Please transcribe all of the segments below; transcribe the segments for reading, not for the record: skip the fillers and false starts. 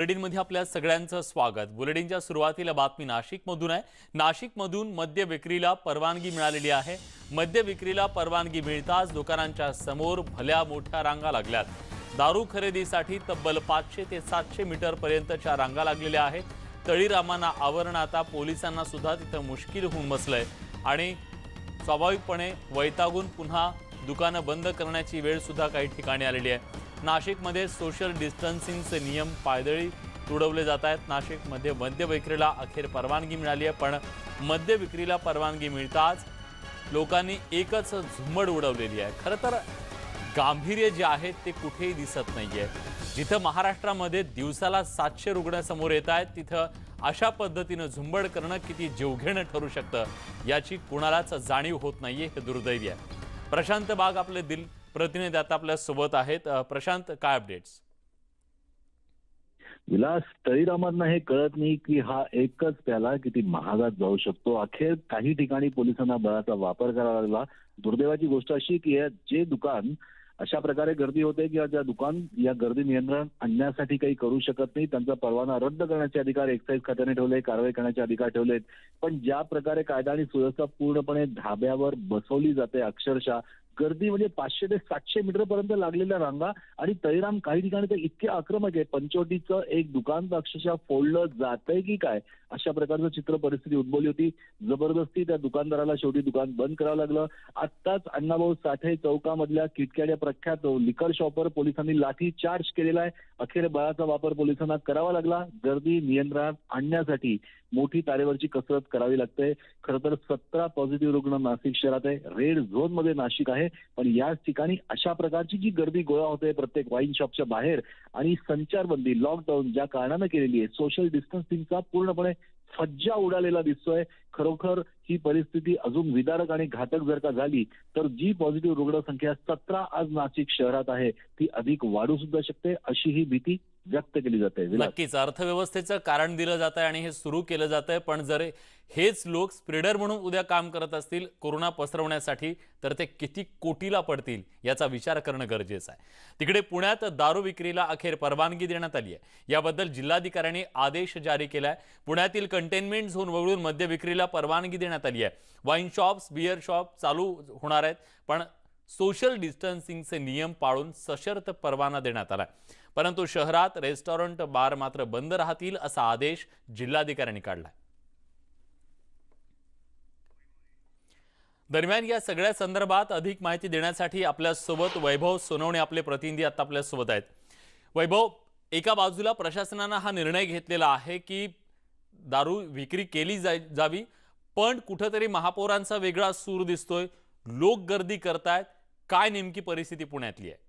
बुलेटिनमध्ये आपल्या सगळ्यांचं स्वागत। बुलेटिनच्या सुरुवातीला बातमी नाशिकमधून आहे। नाशिकमधून मद्य विक्रीला परवानगी मिळालेली आहे। मद्य विक्रीला परवानगी मिळताच दुकानांच्या समोर भल्या मोठ्या रांगा लागल्यात। दारू खरेदीसाठी तब्बल 500 ते 700 मीटर पर्यंतच्या रांगा लागलेल्या आहेत। तळीरामांना आवरण आता पोलिसांना सुद्धा तिथं मुश्किल होऊन बसलंय आणि स्वाभाविकपणे वैतागून पुन्हा दुकानं बंद करण्याची वेळ सुद्धा काही ठिकाणी आलेली आहे। नाशिकमध्ये सोशल डिस्टन्सिंगचे नियम पायदळी तुडवले जात आहेत। नाशिकमध्ये मद्य विक्रीला अखेर परवानगी मिळाली आहे, पण मद्य विक्रीला परवानगी मिळताच लोकांनी एकच झुंबड उडवलेली आहे। खरं तर गांभीर्य जे आहे ते कुठेही दिसत नाहीये। जिथं महाराष्ट्रामध्ये दिवसाला 700 रुग्ण समोर येत आहेत, तिथं अशा पद्धतीनं झुंबड करणं किती जीवघेणं ठरू शकतं याची कुणालाच जाणीव होत नाहीये, हे दुर्दैवी आहे। प्रशांत बाग आपले प्रतिनिधी आता आपल्या सोबत आहेत। प्रशांत, काय अपडेट्स? विलास, तळीरामांना हे कळत नाही की हा एकच प्याला किती महागात जाऊ शकतो। अखेर काही ठिकाणी पोलिसांना बळाचा वापर करावा लागला। दुर्दैवाची गोष्ट अशी की जे दुकान अशा प्रकारे गर्दी होते किंवा ज्या दुकान या गर्दी नियंत्रण आणण्यासाठी काही करू शकत नाही, त्यांचा परवाना रद्द करण्याचे अधिकार एक्साईज खात्याने ठेवले, कारवाई करण्याचे अधिकार ठेवलेत। पण ज्या प्रकारे कायदा आणि सुव्यवस्था पूर्णपणे धाब्यावर बसवली जाते, अक्षरशः गर्दी म्हणजे 500 ते 700 मीटर पर्यंत लागलेल्या रांगा। आणि तळीराम काही ठिकाणी तर इतके आक्रमक आहे, पंचवटीचं एक दुकान तर अक्षरशः फोडलं जातंय की काय अशा प्रकारचं चित्र परिस्थिती उद्भवली होती। जबरदस्ती त्या दुकानदाराला शेवटी दुकान बंद करावं लागलं। आत्ताच अण्णाभाऊ साठे चौकामधल्या किटकॅड्या प्रख्यात लिकर शॉपवर पोलिसांनी लाठी चार्ज केलेला आहे। अखेर बळाचा वापर पोलिसांना करावा लागला। गर्दी नियंत्रणात आणण्यासाठी मोठी तारेवरची कसरत करावी लागते। खरं तर 17 पॉझिटिव्ह रुग्ण नाशिक शहरात आहे। रेड झोन मध्ये नाशिक आहे, पण याच ठिकाणी अशा प्रकारची जी गर्दी गोळा होते प्रत्येक वाईन शॉपच्या बाहेर, आणि संचारबंदी लॉकडाऊन ज्या कारणानं केलेली आहे, सोशल डिस्टन्सिंगचा पूर्णपणे फज्जा उडालेला दिसतोय। खरोखर ही परिस्थिती अजून विदारक आणि घातक जर का झाली तर जी पॉझिटिव्ह रुग्णसंख्या 17 आज नाशिक शहरात आहे ती अधिक वाढू सुद्धा शकते, अशी ही भीती व्यक्त केली जाते। नक्कीच अर्थव्यवस्थेचं कारण दिलं जात आहे आणि हे सुरू केलं जात आहे, पण जर हेच लोक स्प्रेडर म्हणून उद्या काम करत असतील कोरोना पसरवण्यासाठी, तर ते किती कोटीला पडतील याचा विचार करणं गरजेचं आहे। तिकडे पुण्यात दारू विक्रीला अखेर परवानगी देण्यात आली आहे। याबद्दल जिल्हाधिकाऱ्यांनी आदेश जारी केलाय। पुण्यातील कंटेनमेंट झोन वगळून मद्य विक्रीला परवानगी देण्यात आली आहे। वाईन शॉप्स, बियर शॉप चालू होणार आहेत, पण सोशल डिस्टन्सिंगचे नियम पाळून सशर्त परवाना देण्यात आला। परंतु शहरात रेस्टॉरंट, बार मात्र बंद राहतील असा आदेश जिल्हाधिकाऱ्यांनी काढलाय। दरम्यान या सगळ्या संदर्भात अधिक माहिती देण्यासाठी आपल्या सोबत वैभव सोनवणे आपले प्रतिनिधी आता आपल्या सोबत आहेत। वैभव, एका बाजूला प्रशासनाने हा निर्णय घेतलेला आहे की दारू विक्री केली जावी, पण कुठेतरी महापौरांचा वेगळा सूर दिसतोय, लोक गर्दी करतायत। काय नेमकी परिस्थिती पुण्यातली आहे?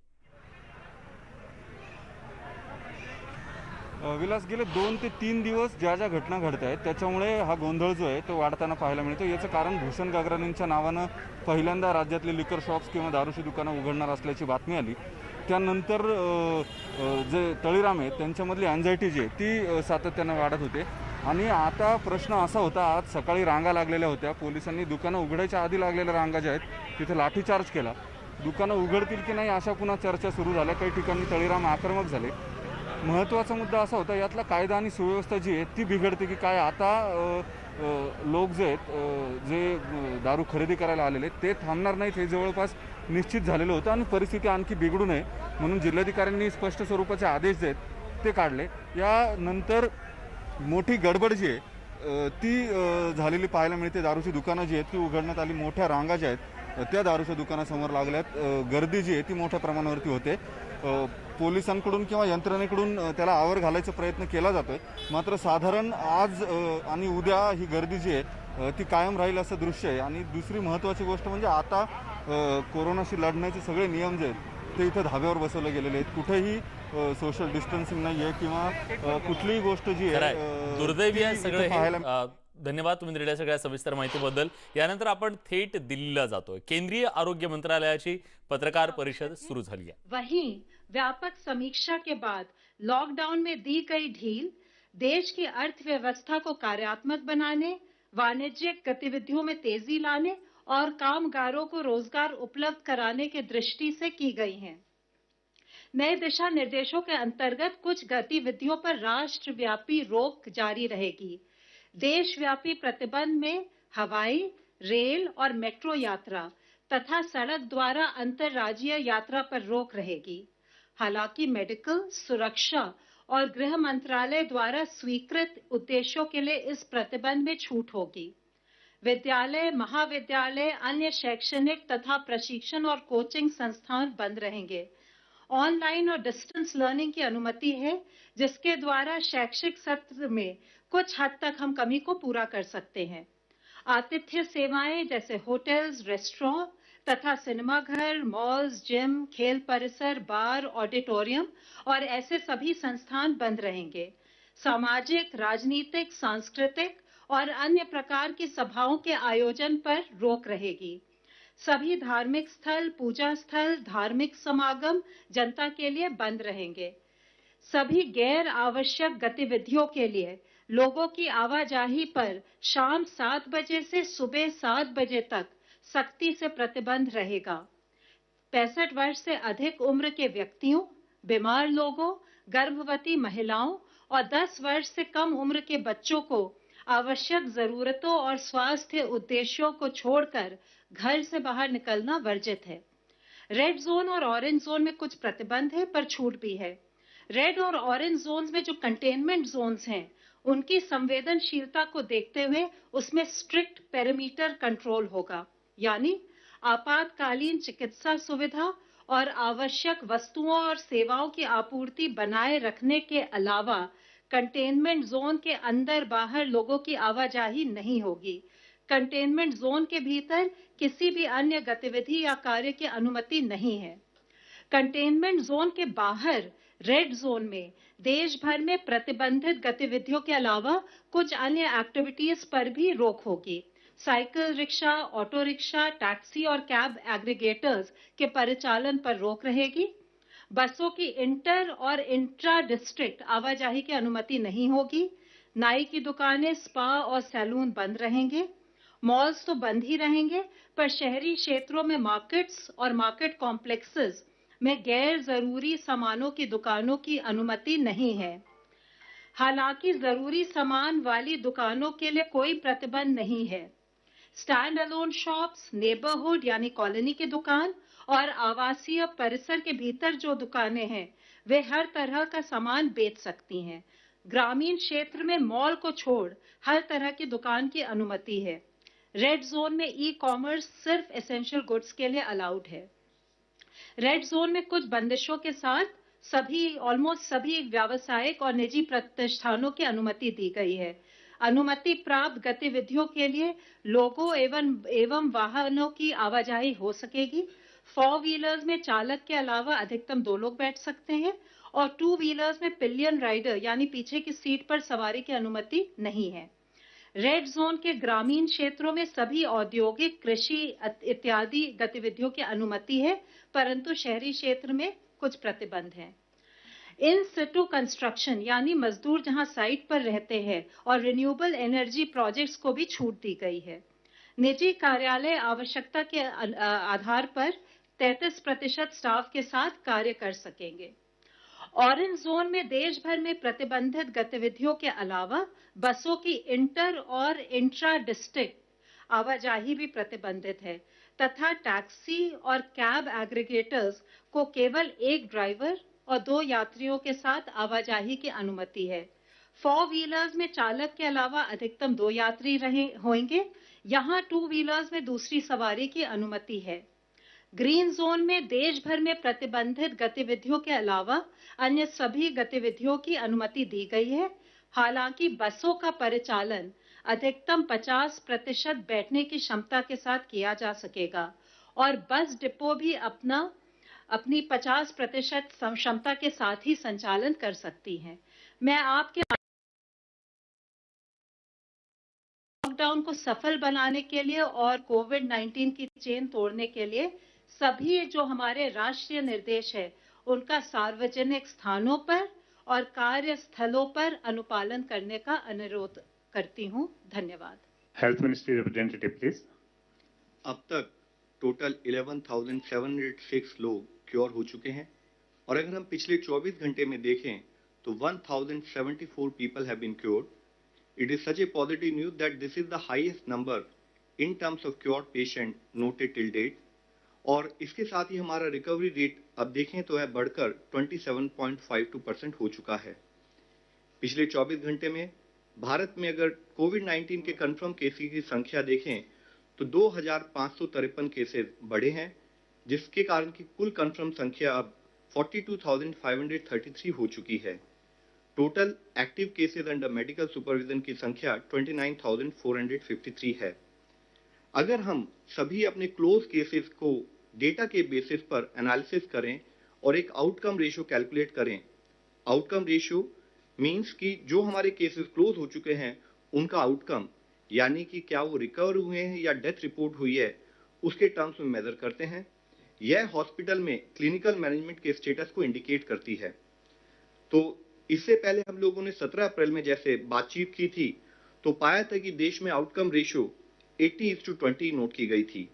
विलास, गेले 2 ते 3 दिवस ज्या ज्या घटना घडत आहेत त्याच्यामुळे हा गोंधळ जो आहे तो वाढताना पाहायला मिळतो। याचं कारण भूषण गागरानींच्या नावानं पहिल्यांदा राज्यातले लिकर शॉप्स किंवा दारूची दुकानं उघडणार असल्याची बातमी आली। त्यानंतर जे तळीराम आहेत त्यांच्यामधली अँझायटी जी आहे ती सातत्यानं वाढत होते। आणि आता प्रश्न असा होता, आज सकाळी रांगा लागलेल्या होत्या, पोलिसांनी दुकानं उघडायच्या आधी लागलेल्या रांगा ज्या आहेत तिथे लाठीचार्ज केला। दुकानं उघडतील की नाही अशा पुन्हा चर्चा सुरू झाल्या। काही ठिकाणी तळीराम आक्रमक झाले। महत्त्वाचा मुद्दा असा होता, यातला कायदा आणि सुव्यवस्था जी आहे ती बिघडते की काय। आता लोक जे आहेत जे दारू खरेदी करायला आलेले ते थांबणार नाहीत हे जवळपास निश्चित झालेलं होतं, आणि परिस्थिती आणखी बिघडू नये म्हणून जिल्हाधिकाऱ्यांनी स्पष्ट स्वरूपाचे आदेश जे आहेत ते काढले। यानंतर मोठी गडबड जी आहे ती झालेली पाहायला मिळते। दारूची दुकानं जी आहेत ती उघडण्यात आली, मोठ्या रांगा ज्या आहेत त्या दारूच्या दुकानासमोर लागल्यात, गर्दी जी आहे ती मोठ्या प्रमाणावरती होते। पोलिसांकडून किंवा यंत्रणेकडून त्याला आवर घालायचा प्रयत्न केला जातोय, मात्र साधारण आज आणि उद्या ही गर्दी जी आहे ती कायम राहील असं दृश्य आहे। आणि दुसरी महत्त्वाची गोष्ट म्हणजे आता कोरोनाशी लढण्याचे सगळे नियम जे आहेत ते इथं धाब्यावर बसवले गेलेले आहेत। कुठेही सोशल डिस्टन्सिंग नाही आहे किंवा कुठलीही गोष्ट जी आहे दुर्दैवी आहे सगळं। धन्यवाद तुम्ही दिलेल्या सगळ्या सविस्तर माहितीबद्दल। यानंतर आपण थेट दिल्लीला जातोय। केंद्रीय आरोग्य मंत्रालयाची पत्रकार परिषद सुरू झाली आहे। वहीं व्यापक समीक्षा के बाद लॉकडाउन में दी गई ढील देश की अर्थव्यवस्था को कार्यात्मक बनाने, वाणिज्यिक गतिविधियों में तेजी लाने और कामगारों को रोजगार उपलब्ध कराने की दृष्टि से की गई है। नए दिशा निर्देशों के अंतर्गत कुछ गतिविधियों पर राष्ट्रव्यापी रोक जारी रहेगी। देशव्यापी प्रतिबंध में हवाई, रेल और मेट्रो यात्रा तथा सड़क द्वारा अंतर्राज्यीय यात्रा पर रोक रहेगी। हालांकि मेडिकल, सुरक्षा और गृह मंत्रालय द्वारा स्वीकृत उद्देश्यों के लिए इस प्रतिबंध में छूट होगी। विद्यालय, महाविद्यालय, अन्य शैक्षणिक तथा प्रशिक्षण और कोचिंग संस्थान बंद रहेंगे। ऑनलाइन और डिस्टेंस लर्निंग की अनुमति है, जिसके द्वारा शैक्षिक सत्र में कुछ हद तक हम कमी को पूरा कर सकते हैं। आतिथ्य सेवाएं जैसे होटल्स, रेस्टोरेंट तथा सिनेमाघर, मॉल्स, जिम, खेल परिसर, बार, ऑडिटोरियम और ऐसे सभी संस्थान बंद रहेंगे। सामाजिक, राजनीतिक, सांस्कृतिक और अन्य प्रकार की सभाओं के आयोजन पर रोक रहेगी। सभी धार्मिक स्थल, पूजा स्थल, धार्मिक समागम जनता के लिए बंद रहेंगे। सभी गैर आवश्यक गतिविधियों के लिए लोगों की आवाजाही पर शाम 7 बजे से सुबह 7 बजे तक सख्ती से प्रतिबंध रहेगा। 65 वर्ष से अधिक उम्र के व्यक्तियों, बीमार लोगों, गर्भवती महिलाओं और 10 वर्ष से कम उम्र के बच्चों को आवश्यक जरूरतों और स्वास्थ्य उद्देश्यों को छोड़कर घर से बाहर निकलना वर्जित है। रेड जोन और ऑरेंज जोन में कुछ प्रतिबंध है, पर छूट भी है। रेड और ऑरेंज जोन्स में जो कंटेनमेंट जोन्स हैं, उनकी संवेदनशीलता को देखते हुए उसमें स्ट्रिक्ट पेरीमीटर कंट्रोल होगा, यानी आपातकालीन चिकित्सा सुविधा और आवश्यक वस्तुओं और सेवाओं की आपूर्ति बनाए रखने के अलावा कंटेनमेंट जोन के अंदर बाहर लोगों की आवाजाही नहीं होगी। कंटेनमेंट जोन के भीतर किसी भी अन्य गतिविधि या कार्य की अनुमति नहीं है। कंटेनमेंट जोन के बाहर रेड जोन में देश भर में प्रतिबंधित गतिविधियों के अलावा कुछ अन्य एक्टिविटीज पर भी रोक होगी। Cycle rickshaw, auto rickshaw, taxi और कैब एग्रीगेटर्स के परिचालन पर रोक रहेगी। बसों की इंटर और इंट्रा डिस्ट्रिक्ट आवाजाही की अनुमति नहीं होगी। नाई की दुकानें, स्पा और सैलून बंद रहेंगे। मॉल्स तो बंद ही रहेंगे, पर शहरी क्षेत्रों में मार्केट्स और मार्केट कॉम्प्लेक्सेस में गैर जरूरी सामानों की दुकानों की अनुमति नहीं है। हालांकि जरूरी सामान वाली दुकानों के लिए कोई प्रतिबंध नहीं है। स्टैंड अलोन शॉप्स, नेबरहुड यानी कॉलोनी की दुकान और आवासीय परिसर के भीतर जो दुकानें हैं, वे हर तरह का सामान बेच सकती हैं। ग्रामीण क्षेत्र में मॉल को छोड़ हर तरह की दुकान की अनुमति है। रेड जोन में ई कॉमर्स सिर्फ एसेंशियल गुड्स के लिए अलाउड है। रेड जोन में कुछ बंदिशों के साथ ऑलमोस्ट सभी व्यावसायिक और निजी प्रतिष्ठानों की अनुमति दी गई है। अनुमति प्राप्त गतिविधियों के लिए लोगों एवं वाहनों की आवाजाही हो सकेगी। 4 व्हीलर्स में चालक के अलावा अधिकतम 2 लोग बैठ सकते हैं और 2 व्हीलर्स में पिलियन राइडर यानी पीछे की सीट पर सवारी की अनुमति नहीं है। रेड जोन के ग्रामीण क्षेत्रों में सभी औद्योगिक, कृषि इत्यादि गतिविधियों की अनुमति है, परंतु शहरी क्षेत्र में कुछ प्रतिबंध हैं। इन सिटू कंस्ट्रक्शन यानी मजदूर जहां साइट पर रहते हैं और रिन्यूएबल एनर्जी प्रोजेक्ट्स को भी छूट दी गई है। निजी कार्यालय आवश्यकता के आधार पर 33% स्टाफ के साथ कार्य कर सकेंगे। ऑरेंज जोन में देश भर में प्रतिबंधित गतिविधियों के अलावा बसों की इंटर और इंट्रा डिस्ट्रिक्ट आवाजाही भी प्रतिबंधित है तथा टैक्सी और कैब एग्रीगेटर्स को केवल 1 ड्राइवर और 2 यात्रियों के साथ आवाजाही की अनुमति है। 4 व्हीलर्स में चालक के अलावा अधिकतम 2 यात्री होंगे। यहाँ 2 व्हीलर्स में दूसरी सवारी की अनुमति है। ग्रीन जोन में देश भर में प्रतिबंधित गतिविधियों के अलावा अन्य सभी गतिविधियों की अनुमति दी गई है। हालांकि बसों का परिचालन अधिकतम 50% बैठने की क्षमता के साथ किया जा सकेगा और बस डिपो भी अपनी 50% क्षमता के साथ ही संचालन कर सकती हैं। मैं आपके लॉकडाउन को सफल बनाने के लिए और कोविड-19 की चेन तोड़ने के लिए सभी जो हमारे राष्ट्रीय निर्देश है, उनका सार्वजनिक स्थानों पर और कार्यस्थलों पर अनुपालन करने का अनुरोध करती हूं। धन्यवाद। Health ministry representative please. अब तक टोटल 11,706 लोग क्योर हो चुके हैं और अगर हम पिछले 24 घंटे में देखें तो 1074 people have been cured. It is such a positive news that this is the highest number in terms of cured patient noted till date. और इसके साथ ही हमारा रिकवरी रेट अब देखें तो है बढ़कर 27.52% हो चुका है। पिछले 24 घंटे में भारत में अगर कोविड-19 के कंफर्म केसेस की संख्या देखें तो 2553 केसेस बढ़े हैं, जिसके कारण की कुल कंफर्म संख्या अब 42,533 हो चुकी है। Total active cases under medical supervision की संख्या 29,453 है। अगर हम सभी अपने क्लोज केसेस को डेटा के बेसिस पर एनालिसिस करें और एक आउटकम रेशियो कैलकुलेट करें, आउटकम रेशियो मींस कि जो हमारे केसेस क्लोज हो चुके हैं उनका आउटकम, यानी कि क्या वो रिकवर हुए हैं या डेथ रिपोर्ट हुई है, उसके टर्म्स में मेजर करते हैं। यह हॉस्पिटल में क्लिनिकल मैनेजमेंट के स्टेटस को इंडिकेट करती है। तो इससे पहले हम लोगों ने 17 अप्रैल में जैसे बातचीत की थी तो पाया था कि देश में आउटकम रेशियो 80:20 नोट की गई थी,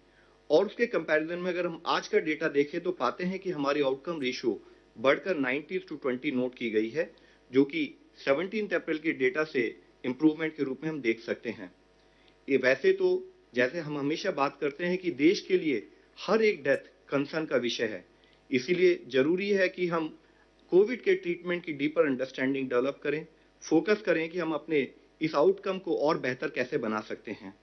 और उसके कंपैरिजन में अगर हम आज का डेटा देखें तो पाते हैं कि हमारी आउटकम रेशियो बढ़कर 90:20 नोट की गई है, जो कि 17 अप्रैल के डेटा से इंप्रूवमेंट के रूप में हम देख सकते हैं। ये वैसे तो जैसे हम हमेशा बात करते हैं कि देश के लिए हर एक डेथ कंसर्न का विषय है, इसीलिए जरूरी है कि हम कोविड के ट्रीटमेंट की डीपर अंडरस्टैंडिंग डेवलप करें, फोकस करें कि हम अपने इस आउटकम को और बेहतर कैसे बना सकते हैं।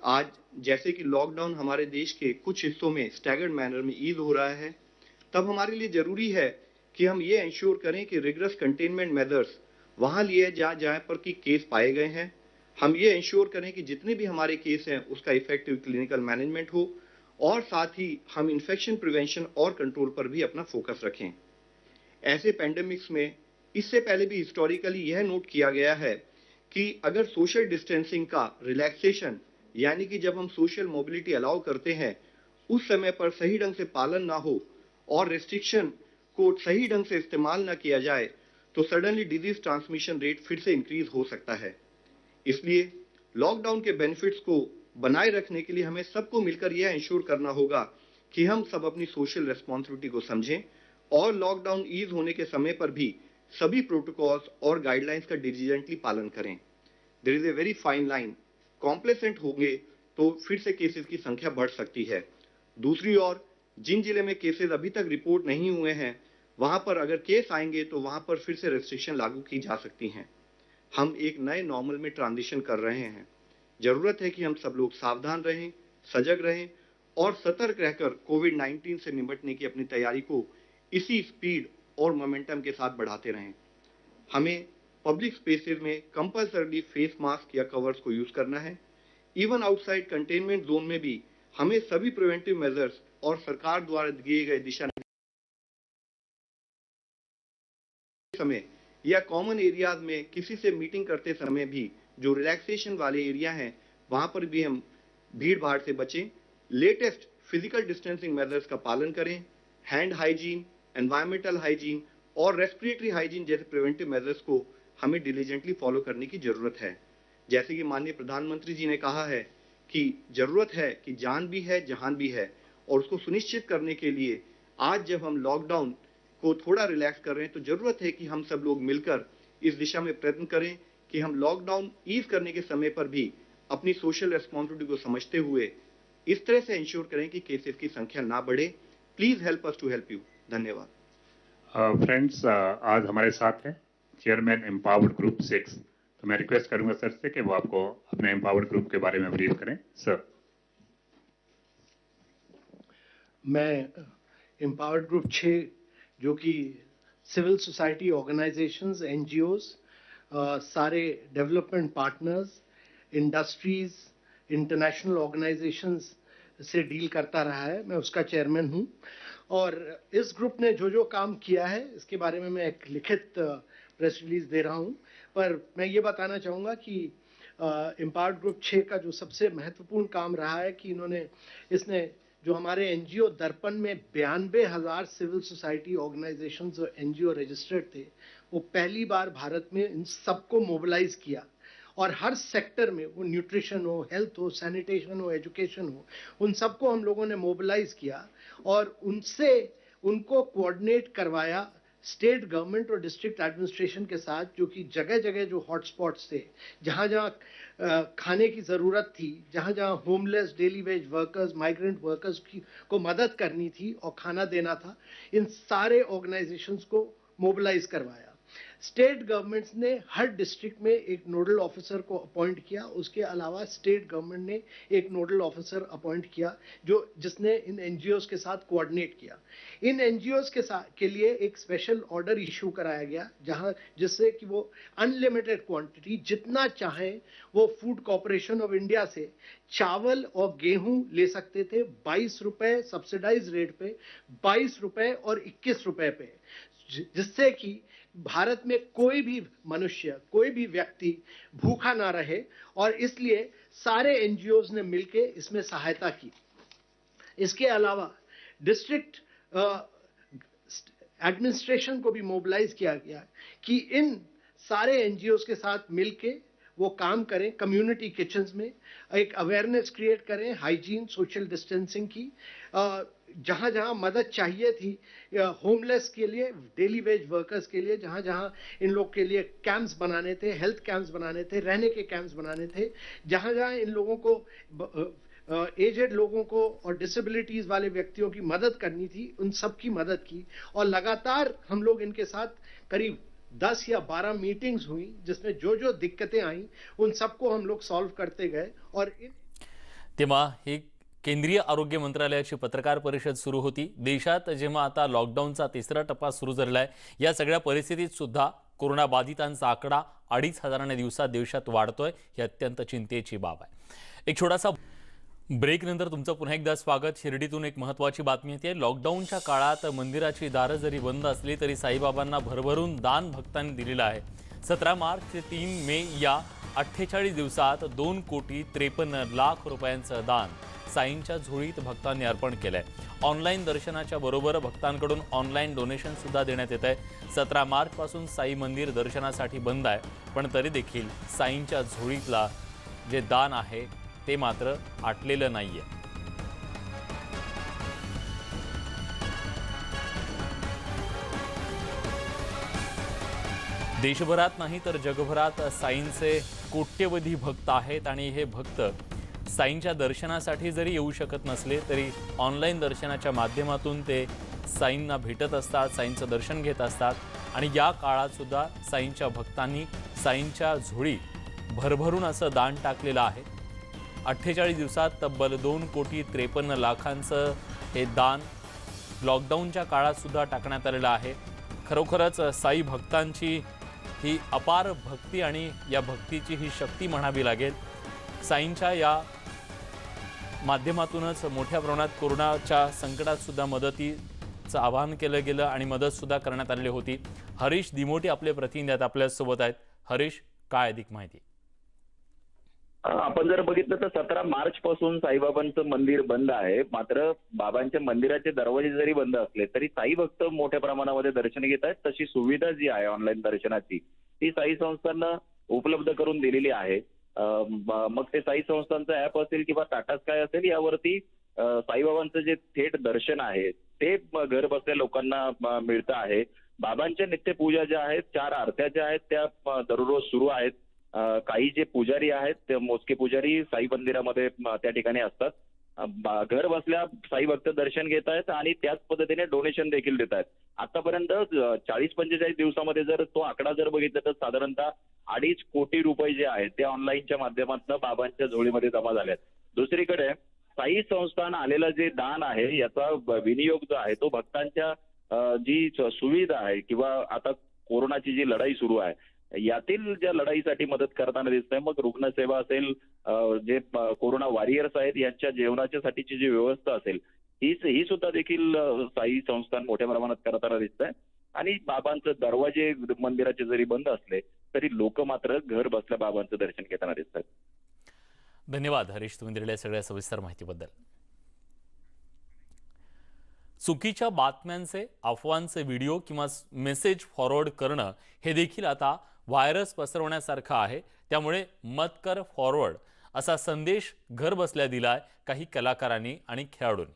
आज जैसे कि लॉकडाउन हमारे देश के कुछ हिस्सों में स्टैगर्ड मैनर में ईज हो रहा है, तब हमारे लिए जरूरी है कि हम ये इंश्योर करें कि रिगरस कंटेनमेंट मेजर्स वहां लिए जहां पर कि केस पाए गए हैं। हम ये इंश्योर करें कि जितने भी हमारे केस हैं उसका इफेक्टिव क्लिनिकल मैनेजमेंट हो, और साथ ही हम इन्फेक्शन प्रिवेंशन और कंट्रोल पर भी अपना फोकस रखें। ऐसे पैंडेमिक्स में इससे पहले भी हिस्टोरिकली यह नोट किया गया है कि अगर सोशल डिस्टेंसिंग का रिलैक्सेशन, यानी कि जब हम सोशल मोबिलिटी अलाउ करते हैं उस समय पर सही ढंग से पालन ना हो और रेस्ट्रिक्शन को सही ढंग से इस्तेमाल ना किया जाए तो सडनली डिजीज ट्रांसमिशन रेट फिर से इंक्रीज हो सकता है। इसलिए लॉकडाउन के बेनिफिट्स को बनाए रखने के लिए हमें सबको मिलकर यह इंश्योर करना होगा कि हम सब अपनी सोशल रेस्पॉन्सिबिलिटी को समझें और लॉकडाउन ईज होने के समय पर भी सभी प्रोटोकॉल्स और गाइडलाइंस का डिलीजेंटली पालन करें। There is a very fine line, complacent होंगे तो फिर से केसेस की संख्या बढ़ सकती है। दूसरी ओर जिन जिले में केसेस अभी तक रिपोर्ट नहीं हुए हैं वहां पर अगर केस आएंगे तो वहां पर फिर से रेस्ट्रिक्शन लागू की जा सकती हैं। हम एक नए नॉर्मल में ट्रांजिशन कर रहे हैं। जरूरत है कि हम सब लोग सावधान रहें, सजग रहें और सतर्क रहकर कोविड-19 से निपटने की अपनी तैयारी को इसी स्पीड और मोमेंटम के साथ बढ़ाते रहें। हमें पब्लिक स्पेसेस में कंपल्सरी फेस मास्क या कवर्स को यूज करना है। इवन आउटसाइड कंटेनमेंट जोन में भी हमें सभी प्रिवेंटिव मेजर्स और सरकार द्वारा दिए गए दिशा समय या कॉमन एरियाज में किसी से मीटिंग करते समय भी जो रिलैक्सेशन वाले एरिया हैं वहां पर भी हम भीड़ भाड़ से बचें। लेटेस्ट फिजिकल डिस्टेंसिंग मेजर्स का पालन करें। हैंड हाइजीन, एनवायरमेंटल हाइजीन और रेस्पिरेटरी हाइजीन जैसे प्रिवेंटिव मेजर्स को हमें डिलीजेंटली फॉलो करने की जरूरत है। जैसे कि माननीय प्रधानमंत्री जी ने कहा है कि जरूरत है कि जान भी है जहान भी है, और उसको सुनिश्चित करने के लिए आज जब हम लॉकडाउन को थोड़ा रिलैक्स कर रहे हैं तो जरूरत है कि हम सब लोग मिलकर इस दिशा में प्रयत्न करें कि हम लॉकडाउन ईज करने के समय पर भी अपनी सोशल रेस्पॉन्सिबिलिटी को समझते हुए इस तरह से इंश्योर करें कि केसेस की संख्या ना बढ़े। Please help us to help you. धन्यवाद। फ्रेंड्स, आज हमारे साथ हैं चेयरमैन एम्पावर्ड ग्रुप 6। तो मैं रिक्वेस्ट करूंगा सर से कि वो आपको अपने एम्पावर्ड ग्रुप के बारे में ब्रीफ करें। सर। मैं एम्पावर्ड ग्रुप 6 जो कि सिविल सोसाइटी ऑर्गेनाइजेशंस, एनजीओज, सारे development partners, industries, international organisations से डील करता रहा है, मैं उसका चेयरमैन हूं। और इस ग्रुप ने जो जो काम किया है इसके बारे में मैं एक लिखित प्रेस रिलीज दे रहा हूं, पर मैं ये बताना चाहूँगा कि एम्पावर्ड ग्रुप 6 का जो सबसे महत्वपूर्ण काम रहा है कि इसने जो हमारे एनजीओ दर्पण में 92,000 सिविल सोसाइटी ऑर्गेनाइजेशंस और एनजीओ रजिस्टर्ड थे, वो पहली बार भारत में इन सबको मोबिलाइज किया और हर सेक्टर में, वो न्यूट्रिशन हो, हेल्थ हो, सैनिटेशन हो, एजुकेशन हो, उन सबको हम लोगों ने मोबिलाइज किया और उनसे उनको कोऑर्डिनेट करवाया स्टेट गवर्नमेंट और डिस्ट्रिक्ट एडमिनिस्ट्रेशन के साथ, जो कि जगह जगह जो हॉटस्पॉट्स थे, जहां जहां खाने की ज़रूरत थी, जहां जहां homeless, daily veg workers, migrant workers को मदद करनी थी और खाना देना था, इन सारे ऑर्गेनाइजेशंस को मोबिलाइज करवाया। स्टेट गवर्नमेंट्स ने हर डिस्ट्रिक्ट में एक नोडल ऑफिसर को अपॉइंट किया। उसके अलावा स्टेट गवर्नमेंट ने एक नोडल ऑफिसर अपॉइंट किया जिसने इन एनजीओज के साथ कोऑर्डिनेट किया। इन एनजीओज के लिए एक स्पेशल ऑर्डर इशू कराया गया, जिससे कि वो अनलिमिटेड क्वांटिटी जितना चाहें वो फूड कॉर्पोरेशन ऑफ इंडिया से चावल और गेहूं ले सकते थे। 22 रुपए सब्सिडाइज रेट पे, 22 रुपए और 21 रुपए पे, जिससे कि भारत में कोई भी मनुष्य, कोई भी व्यक्ति भूखा ना रहे, और इसलिए सारे एनजीओज ने मिलकर इसमें सहायता की। इसके अलावा डिस्ट्रिक्ट एडमिनिस्ट्रेशन को भी मोबिलाइज किया गया कि इन सारे एनजीओज के साथ मिलके वो काम करें, कम्युनिटी किचन्स में एक अवेयरनेस क्रिएट करें, हाइजीन, सोशल डिस्टेंसिंग की, जहां जहां मदद चाहिए थी होमलेस के लिए, डेली वेज वर्कर्स के लिए, जहां जहां इन लोग के लिए कैंप्स बनाने थे, हेल्थ कैंप्स बनाने थे, रहने के कैंप्स बनाने थे, जहां जहां इन लोगों को एजेड लोगों को और डिसेबिलिटीज वाले व्यक्तियों की मदद करनी थी, उन सब की मदद की। और लगातार हम लोग इनके साथ करीब 10 या 12 मीटिंग्स हुई, जिसमें जो जो दिक्कतें आई उन सबको हम लोग सॉल्व करते गए। और तेव्हा ही केंद्रीय आरोग्य मंत्रालयाची पत्रकार परिषद सुरू होती। देशात जेव्हा आता लॉकडाऊनचा तिसरा टप्पा सुरू झालाय, या सगळ्या परिस्थितीत सुद्धा कोरोना बाधितांचा आकडा 2,500 दिवसात देशात वाढतोय, ही अत्यंत चिंतेची बाब आहे। एक छोटासा ब्रेक नंतर तुमचं पुन्हा एकदा स्वागत। शिर्डीतून एक महत्त्वाची बातमी येते। लॉकडाऊनच्या काळात मंदिराची दारं जरी बंद असली तरी साईबाबांना भरभरून दान भक्तांनी दिलेलं आहे। 17 मार्च ते 3 मे या 48 दिवसात 2,53,00,000 रुपयांचं दान साईंच्या झोळीत भक्तांनी अर्पण केलंय। ऑनलाईन दर्शनाच्या बरोबर भक्तांकडून ऑनलाईन डोनेशन सुद्धा देण्यात येत आहे। 17 मार्च पासून साई मंदिर दर्शनासाठी बंद आहे, पण तरी देखील साईंच्या झोळीतला जे दान आहे ते मात्र आटलेलं नाहीये। देशभरात नाही तर जगभरात साईंचे कोट्यवधी भक्त आहेत आणि हे भक्त साईंच्या दर्शनासाठी जरी येऊ शकत नसले तरी ऑनलाईन दर्शनाच्या माध्यमातून ते साईंना भेटत असतात, साईंचं दर्शन घेत असतात। आणि या काळात सुद्धा साईंच्या भक्तांनी साईंच्या झोळीत भरभरून असं दान टाकलेलं आहे। 48 दिवसात तब्बल 2,53,00,000चं हे दान लॉकडाऊनच्या काळात सुद्धा टाकण्यात आलेलं आहे। खरोखरच साई भक्तांची ही अपार भक्ती आणि या भक्तीची ही शक्ती म्हणावी लागेल। साईंच्या या माध्यमातूनच मोठ्या प्रमाणात कोरोनाच्या संकटात सुद्धा मदतीचं आवाहन केलं गेलं आणि मदत सुद्धा करण्यात आलेली होती। हरीश दिमोटे आपले प्रतिनिधी आहेत, आपल्या सोबत आहेत। हरीश, काय अधिक माहिती? आपण जर बघितलं तर 17 मार्च पासून साईबाबांचं मंदिर बंद आहे। मात्र बाबांच्या मंदिराचे दरवाजे जरी बंद असले तरी साई भक्त मोठ्या प्रमाणामध्ये दर्शन घेत आहेत। तशी सुविधा जी आहे ऑनलाईन दर्शनाची ती साई संस्थांना उपलब्ध करून दिलेली आहे। मग ते साई संस्थांचं ऍप असेल किंवा टाटा स्काय असेल, यावरती साईबाबांचं जे थेट दर्शन आहे ते घर बसल्या लोकांना मिळतं आहे। बाबांच्या नित्यपूजा ज्या आहेत, 4 आरत्या ज्या आहेत त्या दररोज सुरू आहेत। काही जे पुजारी आहेत ते मोजके पुजारी साई मंदिरामध्ये त्या ठिकाणी असतात। घर बसल्या साई भक्त दर्शन घेत आहेत आणि त्याच पद्धतीने डोनेशन देखील देत आहेत। आतापर्यंत 40-45 दिवसामध्ये जर तो आकडा जर बघितला तर साधारणतः 2.5 कोटी रुपये जे आहेत ते ऑनलाईनच्या माध्यमातून बाबांच्या झोळीमध्ये जमा झाले आहेत। दुसरीकडे साई संस्थान आलेलं जे दान आहे याचा विनियोग जो आहे तो भक्तांच्या जी सुविधा आहे किंवा आता कोरोनाची जी लढाई सुरू आहे यातील ज्या लढाईसाठी मदत करताना दिसतंय। मग रुग्णसेवा असेल, जे कोरोना वॉरियर्स आहेत यांच्या जेवणाच्यासाठीची जी व्यवस्था असेल ही सुद्धा देखील साई संस्थान मोठ्या प्रमाणात करताना दिसतंय। आणि बाबांचे दरवाजे मंदिराचे जरी बंद असले तरी लोक मात्र घर बसल्या बाबांचं दर्शन घेताना दिसतात। धन्यवाद हरीश, तुम्ही दिलेल्या सगळ्या सविस्तर माहितीबद्दल। चुकीच्या बातम्यांचे, अफवांचे व्हिडिओ किंवा मेसेज फॉरवर्ड करणं हे देखील आता व्हायरस पसरवण्यासारखं आहे। त्यामुळे मत कर फॉरवर्ड असा संदेश घर बसल्या दिलाय काही कलाकारांनी आणि खेळाडूंनी।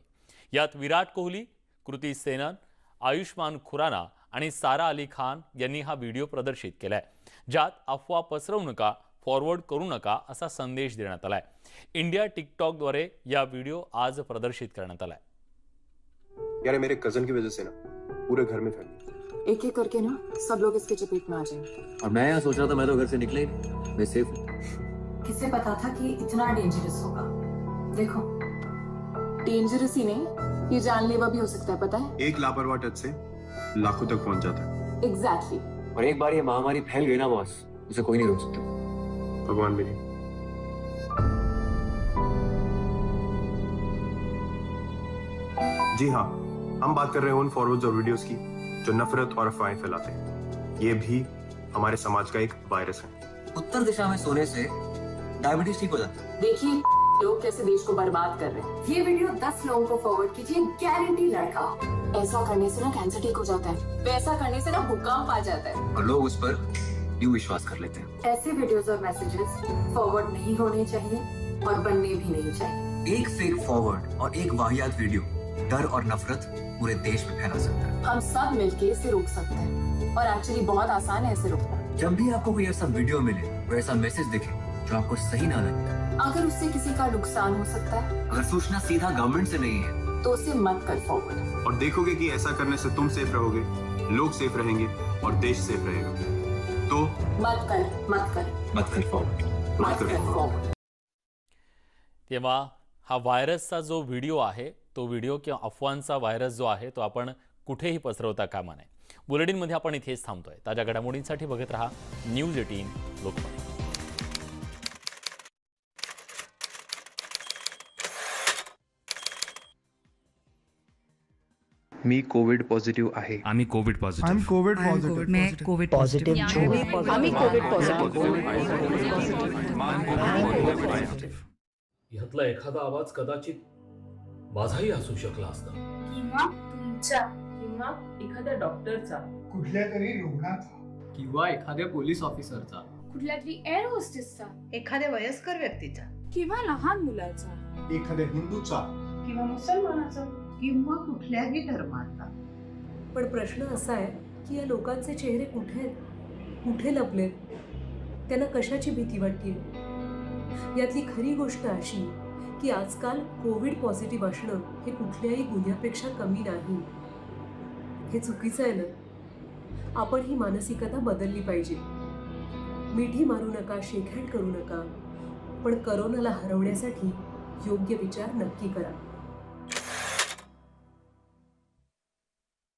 यात विराट कोहली, कृती सेनन, आयुष्मान खुराना आणि सारा अली खान यांनी हा व्हिडिओ प्रदर्शित केलाय, ज्यात अफवा पसरवू नका, फॉरवर्ड करू नका असा संदेश देण्यात आलाय. इंडिया टिकटॉकद्वारे या व्हिडिओ आज प्रदर्शित करण्यात आलाय. यार मेरे कजन की वजह से ना पूरे घर में फैल गया. एक एक करके ना सब लोग इसके चपेट में आ जाएंगे. और मैं यहाँ सोच रहा था मैं तो घर से निकले ही नहीं, मैं सेफ हूँ. किसे पता था कि इतना डेंजरस होगा. देखो, डेंजरस ही नहीं, ये जानलेवा भी हो सकता है, पता है? एक लापरवाह टच से लाखों तक पहुंच जाता है. एग्जैक्टली. और एक बार ये महामारी फैल गई ना बॉस, उसे कोई नहीं रोक सकता. भगवान भी नहीं. जी हाँ, हम बात कर रहे हैं उन फॉरवर्ड्स और वीडियोस की जो नफरत और अफवाहें फैलाते हैं. ये भी हमारे समाज का एक वायरस है. उत्तर दिशा में सोने से डायबिटीज ठीक हो जाता है. देखिए लोग कैसे देश को बर्बाद कर रहे हैं. ये वीडियो 10 लोगों को फॉरवर्ड कीजिए, गारंटी लड़का. ऐसा करने से ना कैंसर ठीक हो जाता है, वैसा करने से ना भूकंप आ जाता है. और लोग उस पर यूं विश्वास कर लेते हैं. ऐसे वीडियोस और मैसेजेस फॉरवर्ड नहीं होने चाहिए और बनने भी नहीं चाहिए. एक फेक फॉरवर्ड और एक वाहियात वीडियो डर और नफरत पूरे देश में फैला सकता है. हम सब मिलके इसे रोक सकते हैं और एक्चुअली बहुत आसान है इसे रोकना. जब भी आपको कोई ऐसा वीडियो मिले, कोई ऐसा मैसेज दिखे जो आपको सही ना लगे, अगर उससे किसी का नुकसान हो सकता है, अगर सूचना सीधा गवर्नमेंट से नहीं है, तो उसे मत कर फॉरवर्ड. और देखोगे कि ऐसा करने से तुम सेफ रहोगे, लोग सेफ रहेंगे और देश सेफ रहेगा. तो मत कर फॉरवर्ड. तेव्हा हा व्हायरसचा जो व्हिडिओ आहे, तो व्हिडिओ किंवा अफवांचा व्हायरस जो आहे तो आपण कुठेही पसरवता कामा नये. बुलेटिनमध्ये आपण इथेच थांबतोय. ताज्या घडामोडींसाठी बघत रहा न्यूज 18 लोकमत. मी कोविड पॉझिटिव्ह आहे. आम्ही कोविड पॉझिटिव्ह. आम्ही कोविड पॉझिटिव्ह. मैं कोविड पॉझिटिव्ह. आम्ही कोविड पॉझिटिव्ह. ह्यातला एखादा आवाज कदाचित माझाही असू शकला असता, किंवा तुमचा, किंवा एखाद्या डॉक्टरचा, कुठल्या तरी रुग्णाचा, किंवा एखाद्या पोलीस ऑफिसरचा, कुठल्या तरी एअर होस्टेसचा, एखाद्या वयस्कर व्यक्तीचा, किंवा लहान मुलाचा, एखाद्या हिंदूचा, किंवा मुसलमानाचा, किंवा कुठल्याही धर्माचा. पण प्रश्न असा आहे की या लोकांचे चेहरे कुठे आहेत, कुठे लपलेत, त्यांना कशाची भीती वाटते. यातली खरी गोष्ट अशी की आजकाल कोविड पॉझिटिव्ह असणं हे कुठल्याही गुन्ह्यापेक्षा कमी नाही. हे चुकीचं आहे ना. आपण ही मानसिकता बदलली पाहिजे. मिठी मारू नका, शेकहँड करू नका, पण करोनाला हरवण्यासाठी योग्य विचार नक्की करा.